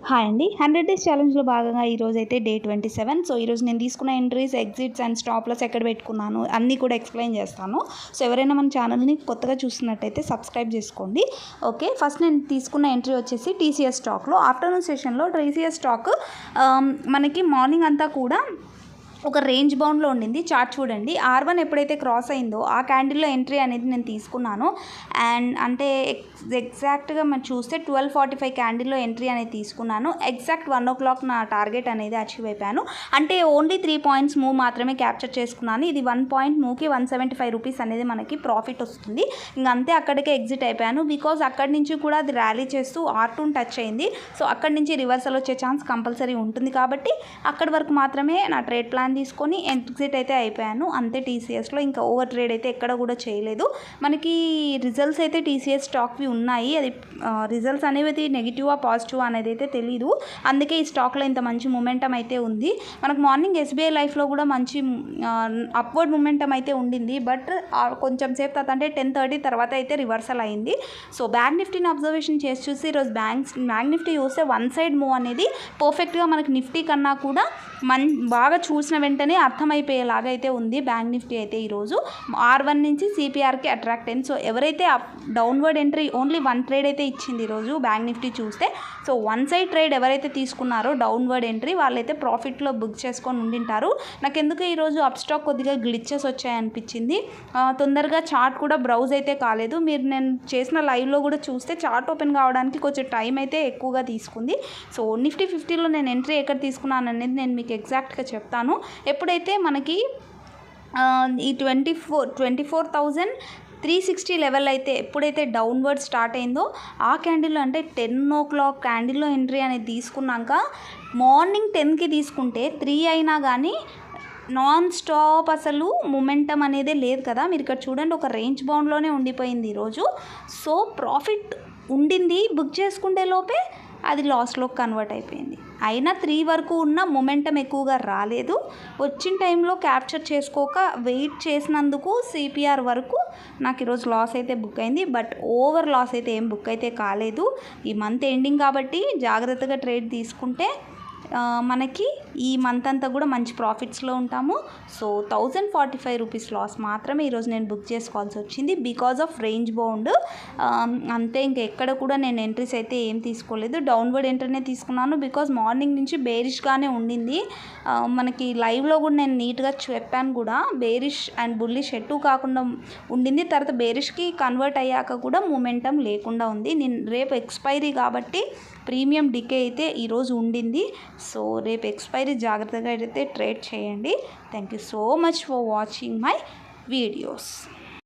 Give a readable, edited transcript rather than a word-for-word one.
Hi అండి. 100 days ఛాలెంజ్‌లో భాగంగా ఈరోజైతే డే 27. సో, ఈరోజు నేను తీసుకున్న entries, exits and stop loss ఎక్కడ పెట్టుకున్నాను అన్నీ కూడా ఎక్స్‌ప్లెయిన్ చేస్తాను. సో, ఎవరైనా మన ఛానల్‌ని కొత్తగా చూస్తున్నట్టయితే సబ్స్క్రైబ్ చేసుకోండి. ఓకే. ఫస్ట్ నేను తీసుకున్న ఎంట్రీ వచ్చేసి టీసీఎస్ స్టాక్‌లో. ఆఫ్టర్నూన్ సెషన్‌లో టీసీఎస్ స్టాక్ మనకి మార్నింగ్ అంతా కూడా ఒక రేంజ్ బౌండ్లో ఉండింది. చార్ట్ చూడండి. R1 ఎప్పుడైతే క్రాస్ అయిందో ఆ క్యాండిల్లో ఎంట్రీ అనేది నేను తీసుకున్నాను. అండ్ అంటే ఎగ్జాక్ట్గా మనం చూస్తే 12:45 క్యాండిల్లో ఎంట్రీ అనేది తీసుకున్నాను. ఎగ్జాక్ట్ 1 o'clock నా టార్గెట్ అనేది అచీవ్ అయిపోయాను. అంటే ఓన్లీ 3 పాయింట్స్ మూవ్ మాత్రమే క్యాప్చర్ చేసుకున్నాను. ఇది 1 పాయింట్ మూవ్కి 175 రూపీస్ అనేది మనకి ప్రాఫిట్ వస్తుంది. ఇంక అంతే, అక్కడికే ఎగ్జిట్ అయిపోయాను. బికాజ్ అక్కడి నుంచి కూడా అది ర్యాలీ చేస్తూ R2 టచ్ అయింది. సో అక్కడి నుంచి రివర్సల్ వచ్చే ఛాన్స్ కంపల్సరీ ఉంటుంది కాబట్టి అక్కడి వరకు మాత్రమే నా ట్రేడ్ ప్లాన్ తీసుకొని ఎగ్జిట్ అయితే అయిపోయాను. అంతే టీసీఎస్లో. ఇంకా ఓవర్ ట్రేడ్ అయితే ఎక్కడ కూడా చేయలేదు. మనకి రిజల్ట్స్ అయితే టీసీఎస్ స్టాక్వి ఉన్నాయి. అది రిజల్ట్స్ అనేవి నెగిటివా పాజిటివా అనేది అయితే తెలీదు. అందుకే ఈ స్టాక్లో ఇంత మంచి మొమెంటం అయితే ఉంది. మనకు మార్నింగ్ ఎస్బీఐ లైఫ్లో కూడా మంచి అప్వర్డ్ మొమెంటం అయితే ఉండింది. బట్ కొంచెం సేపు తర్వాత అంటే 10:30 తర్వాత అయితే రివర్సల్ అయింది. సో బ్యాంక్ నిఫ్టీని అబ్జర్వేషన్ చేసి చూసి ఈరోజు బ్యాంక్ నిఫ్టీ చూస్తే వన్ సైడ్ మూవ్ అనేది పర్ఫెక్ట్గా మనకి నిఫ్టీ కన్నా కూడా బాగా చూసిన వెంటనే అర్థమైపోయేలాగా అయితే ఉంది బ్యాంక్ నిఫ్టీ అయితే ఈరోజు. R1 నుంచి CPRకి అట్రాక్ట్ అయింది. సో ఎవరైతే డౌన్వర్డ్ ఎంట్రీ ఓన్లీ 1 ట్రేడ్ అయితే ఇచ్చింది ఈరోజు బ్యాంక్ నిఫ్టీ చూస్తే. సో వన్ సైడ్ ట్రేడ్ ఎవరైతే తీసుకున్నారో డౌన్వర్డ్ ఎంట్రీ వాళ్ళైతే ప్రాఫిట్లో బుక్ చేసుకొని ఉండింటారు. నాకు ఎందుకు ఈరోజు అప్ స్టాక్ కొద్దిగా గ్లిచెస్ వచ్చాయనిపించింది. తొందరగా చార్ట్ కూడా బ్రౌజ్ అయితే కాలేదు. మీరు నేను చేసిన లైవ్లో కూడా చూస్తే చార్ట్ ఓపెన్ కావడానికి కొంచెం టైం అయితే ఎక్కువగా తీసుకుంది. సో నిఫ్టీ 50లో నేను ఎంట్రీ ఎక్కడ తీసుకున్నాను అనేది నేను మీకు ఎగ్జాక్ట్గా చెప్తాను. ఎప్పుడైతే మనకి ఈ 24,360 లెవెల్ అయితే ఎప్పుడైతే డౌన్వర్డ్ స్టార్ట్ అయిందో ఆ క్యాండిల్లో అంటే 10 o'clock క్యాండిల్లో ఎంట్రీ అనేది తీసుకున్నాక మార్నింగ్ 10కి తీసుకుంటే 3 అయినా కానీ నాన్ స్టాప్ అసలు మొమెంటం అనేదే లేదు కదా. మీరు ఇక్కడ చూడండి, ఒక రేంజ్ బౌండ్లోనే ఉండిపోయింది ఈరోజు. సో ప్రాఫిట్ ఉండింది, బుక్ చేసుకుంటే లోపే అది లాస్లో కన్వర్ట్ అయిపోయింది. అయినా 3 వరకు ఉన్న మొమెంటం ఎక్కువగా రాలేదు. వచ్చిన టైంలో క్యాప్చర్ చేసుకోక వెయిట్ చేసినందుకు CPR వరకు నాకు ఈరోజు లాస్ అయితే బుక్ అయింది. బట్ ఓవర్ లాస్ అయితే ఏం బుక్ అయితే కాలేదు. ఈ మంత్ ఎండింగ్ కాబట్టి జాగ్రత్తగా ట్రేడ్ తీసుకుంటే మనకి ఈ మంత్ అంతా కూడా మంచి ప్రాఫిట్స్లో ఉంటాము. సో 1045 రూపీస్ లాస్ మాత్రమే ఈరోజు నేను బుక్ చేసుకోవాల్సి వచ్చింది బికాజ్ ఆఫ్ రేంజ్ బౌండ్. అంతే, ఇంకా ఎక్కడ కూడా నేను ఎంట్రీస్ అయితే ఏం తీసుకోలేదు. డౌన్వర్డ్ ఎంట్రీనే తీసుకున్నాను బికాజ్ మార్నింగ్ నుంచి బేరిష్గానే ఉండింది. మనకి లైవ్లో కూడా నేను నీట్గా చెప్పాను కూడా, బేరిష్ అండ్ బుల్లిష్ ఎటు కాకుండా ఉండింది. తర్వాత బేరిష్కి కన్వర్ట్ అయ్యాక కూడా మూమెంటం లేకుండా ఉంది. నేను రేపు ఎక్స్పైరీ కాబట్టి ప్రీమియం డికే అయితే ఈరోజు ఉండింది. సో రేపు ఎక్స్పైరీ జాగ్రత్తగా అయితే ట్రేడ్ చేయండి. Thank you so much for watching my videos.